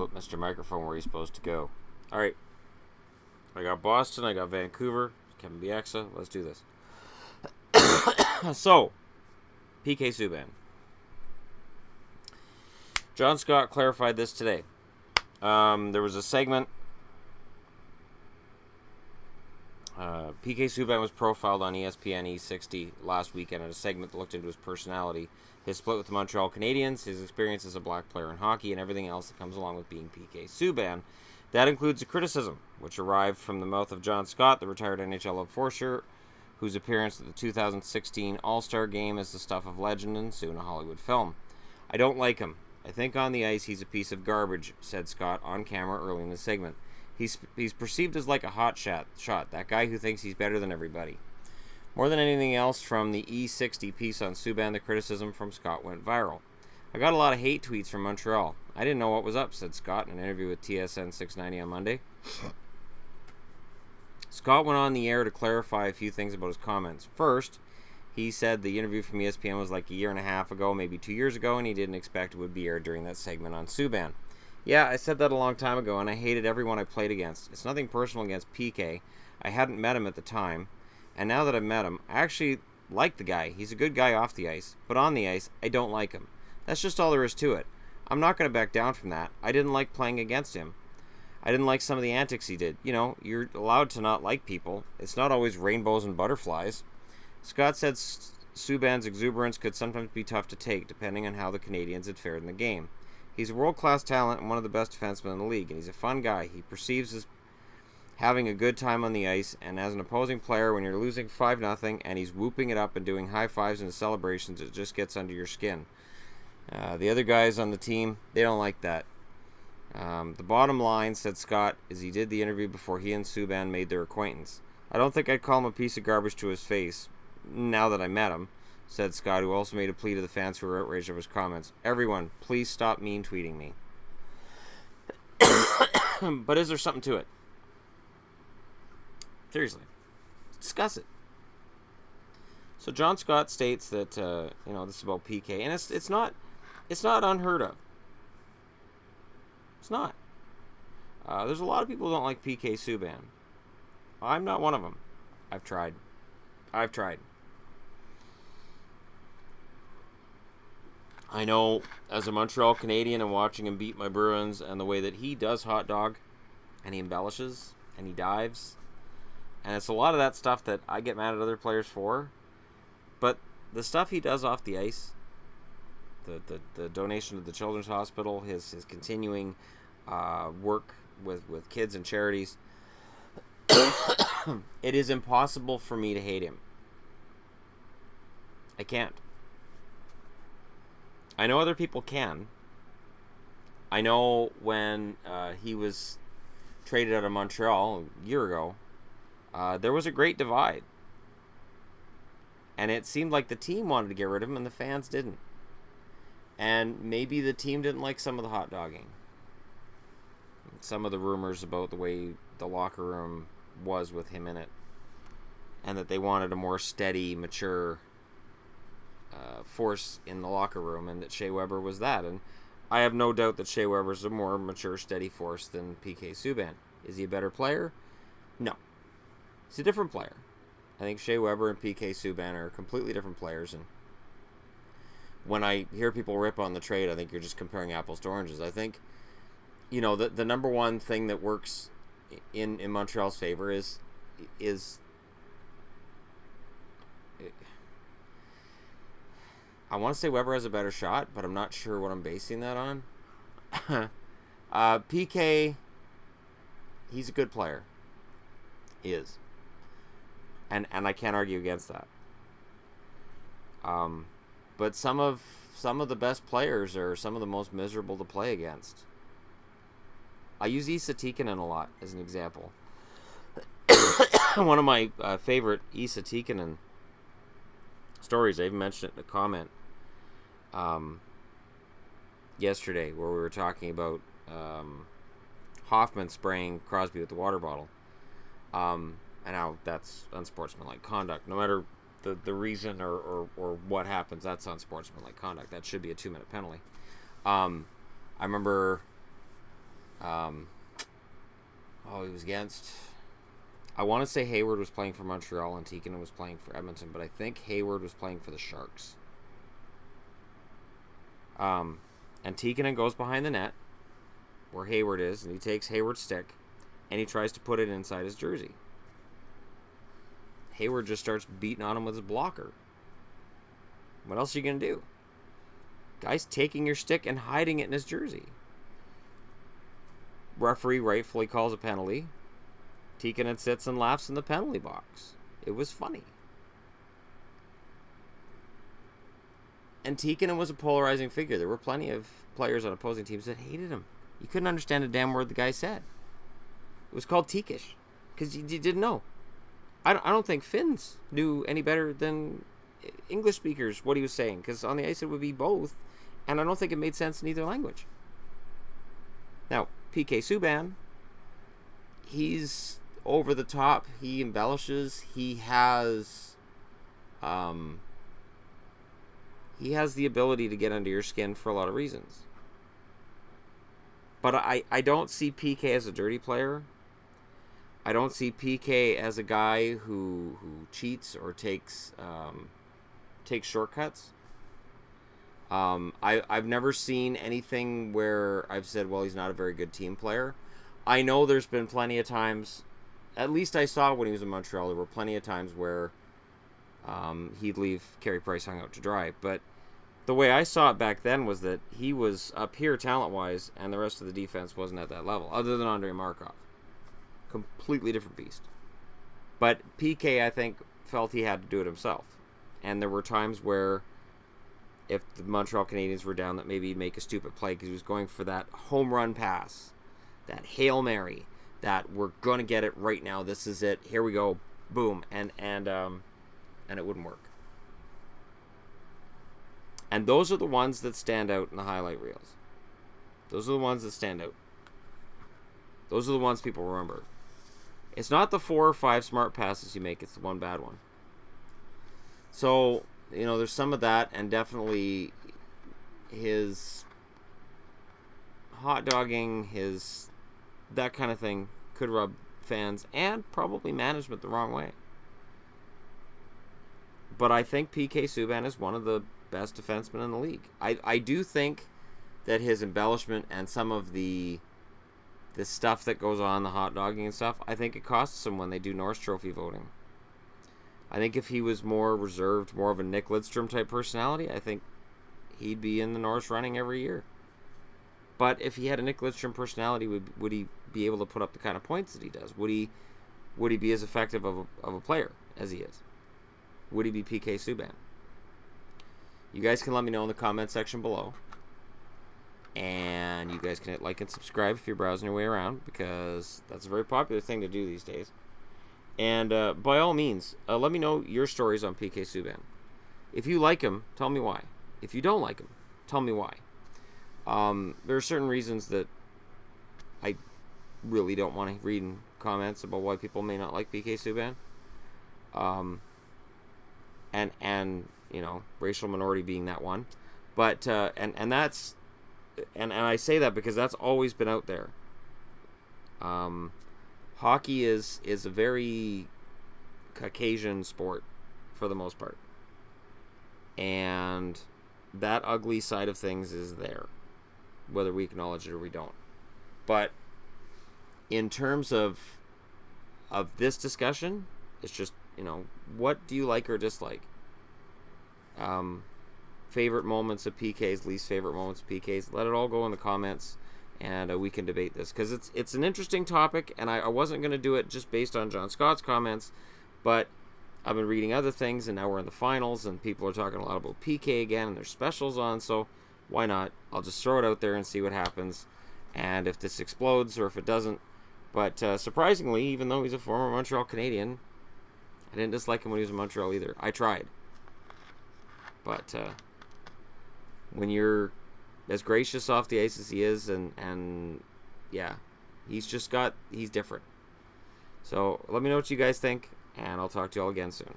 put Mr. Microphone where he's supposed to go. All right. I got Boston. I got Vancouver. Kevin Bieksa. Let's do this. So, PK Subban. John Scott clarified this today. There was a segment. PK Subban was profiled on ESPN E60 last weekend in a segment that looked into his personality, his split with the Montreal Canadiens, his experience as a black player in hockey, and everything else that comes along with being PK Subban. That includes a criticism, which arrived from the mouth of John Scott, the retired NHL enforcer, whose appearance at the 2016 All-Star Game is the stuff of legend and soon a Hollywood film. I don't like him. I think on the ice he's a piece of garbage, said Scott on camera early in the segment. He's perceived as like a hot shot, that guy who thinks he's better than everybody. More than anything else from the E60 piece on Subban, the criticism from Scott went viral. I got a lot of hate tweets from Montreal. I didn't know what was up, said Scott in an interview with TSN 690 on Monday. Scott went on the air to clarify a few things about his comments. First, he said the interview from ESPN was like a year and a half ago, maybe 2 years ago, and he didn't expect it would be aired during that segment on Subban. Yeah, I said that a long time ago, and I hated everyone I played against. It's nothing personal against PK. I hadn't met him at the time, and now that I've met him, I actually like the guy. He's a good guy off the ice, but on the ice, I don't like him. That's just all there is to it. I'm not going to back down from that. I didn't like playing against him. I didn't like some of the antics he did. You know, you're allowed to not like people. It's not always rainbows and butterflies. Scott said Subban's exuberance could sometimes be tough to take, depending on how the Canadiens had fared in the game. He's a world-class talent and one of the best defensemen in the league, and he's a fun guy. He perceives as having a good time on the ice, and as an opposing player, when you're losing 5-0 and he's whooping it up and doing high fives and celebrations, it just gets under your skin. The other guys on the team, they don't like that. The bottom line, said Scott, is he did the interview before he and Subban made their acquaintance. I don't think I'd call him a piece of garbage to his face, now that I met him, said Scott, who also made a plea to the fans who were outraged of his comments. Everyone, please stop mean tweeting me. But is there something to it? Seriously. Discuss it. So John Scott states that, this is about PK, and it's not unheard of. It's not. There's a lot of people who don't like PK Subban. I'm not one of them. I've tried. I know, as a Montreal Canadian and watching him beat my Bruins and the way that he does hot dog, and he embellishes, and he dives, and it's a lot of that stuff that I get mad at other players for, but the stuff he does off the ice, the donation to the Children's Hospital, his continuing work with kids and charities, it is impossible for me to hate him. I can't. I know other people can. I know when he was traded out of Montreal a year ago, there was a great divide. And it seemed like the team wanted to get rid of him and the fans didn't. And maybe the team didn't like some of the hot dogging. Some of the rumors about the way the locker room was with him in it. And that they wanted a more steady, mature force in the locker room, and that Shea Weber was that. And I have no doubt that Shea Weber's a more mature, steady force than PK Subban. Is he a better player? No. He's a different player. I think Shea Weber and PK Subban are completely different players, and when I hear people rip on the trade, I think you're just comparing apples to oranges. I think, the number one thing that works in Montreal's favor is I want to say Weber has a better shot, but I'm not sure what I'm basing that on. PK, he's a good player. He is. And I can't argue against that. But some of the best players are some of the most miserable to play against. I use Esa Tikkanen a lot as an example. One of my favorite Esa Tikkanen stories, I even mentioned it in a comment yesterday, where we were talking about Hoffman spraying Crosby with the water bottle, and how that's unsportsmanlike conduct. No matter the reason or what happens, that's unsportsmanlike conduct. That should be a 2-minute penalty. I remember Um, he was against. I want to say Hayward was playing for Montreal and Tikkanen was playing for Edmonton, but I think Hayward was playing for the Sharks. And Tikkanen goes behind the net where Hayward is, and he takes Hayward's stick and he tries to put it inside his jersey. Hayward just starts beating on him with his blocker. What else are you going to do? Guy's taking your stick and hiding it in his jersey. Referee rightfully calls a penalty. Tikkanen sits and laughs in the penalty box. It was funny. And Tikkanen was a polarizing figure. There were plenty of players on opposing teams that hated him. You couldn't understand a damn word the guy said. It was called Tikish because you didn't know. I don't think Finns knew any better than English speakers what he was saying, because on the ice it would be both, and I don't think it made sense in either language. Now, PK Subban, he's over the top. He embellishes. He has the ability to get under your skin for a lot of reasons. But I don't see PK as a dirty player. I don't see PK as a guy who cheats or takes shortcuts. I've never seen anything where I've said, well, he's not a very good team player. I know there's been plenty of times, at least I saw when he was in Montreal, there were plenty of times where he'd leave Carey Price hung out to dry. But the way I saw it back then was that he was up here talent-wise, and the rest of the defense wasn't at that level, other than Andrei Markov. Completely different beast. But PK, I think, felt he had to do it himself. And there were times where if the Montreal Canadiens were down, that maybe he'd make a stupid play because he was going for that home run pass, that Hail Mary, that we're going to get it right now. This is it. Here we go. Boom. And it wouldn't work. And those are the ones that stand out in the highlight reels. Those are the ones that stand out. Those are the ones people remember. It's not the 4 or 5 smart passes you make, it's the one bad one. So, there's some of that, and definitely his hot dogging, that kind of thing could rub fans and probably management the wrong way. But I think PK Subban is one of the best defensemen in the league. I do think that his embellishment and some of the stuff that goes on, the hot dogging and stuff, I think it costs him when they do Norris Trophy voting. I think if he was more reserved, more of a Nick Lidstrom type personality, I think he'd be in the Norris running every year. But if he had a Nick Lidstrom personality, would he be able to put up the kind of points that he does? Would he be as effective of a player as he is? Would he be PK Subban? You guys can let me know in the comment section below. And you guys can hit like and subscribe if you're browsing your way around, because that's a very popular thing to do these days. And by all means, let me know your stories on PK Subban. If you like him, tell me why. If you don't like him, tell me why. There are certain reasons that I really don't want to read in comments about why people may not like PK Subban. And racial minority being that one. But and that's and I say that because that's always been out there. Hockey is a very Caucasian sport for the most part. And that ugly side of things is there, whether we acknowledge it or we don't. But in terms of this discussion, it's just, what do you like or dislike? Favorite moments of PKs, least favorite moments of PKs. Let it all go in the comments, and we can debate this, because it's an interesting topic, and I wasn't going to do it just based on John Scott's comments, but I've been reading other things, and now we're in the finals, and people are talking a lot about PK again, and there's specials on, so why not? I'll just throw it out there and see what happens, and if this explodes or if it doesn't. But surprisingly, even though he's a former Montreal Canadian, I didn't dislike him when he was in Montreal either. I tried. But when you're as gracious off the ice as he is, and yeah, he's different. So let me know what you guys think, and I'll talk to you all again soon.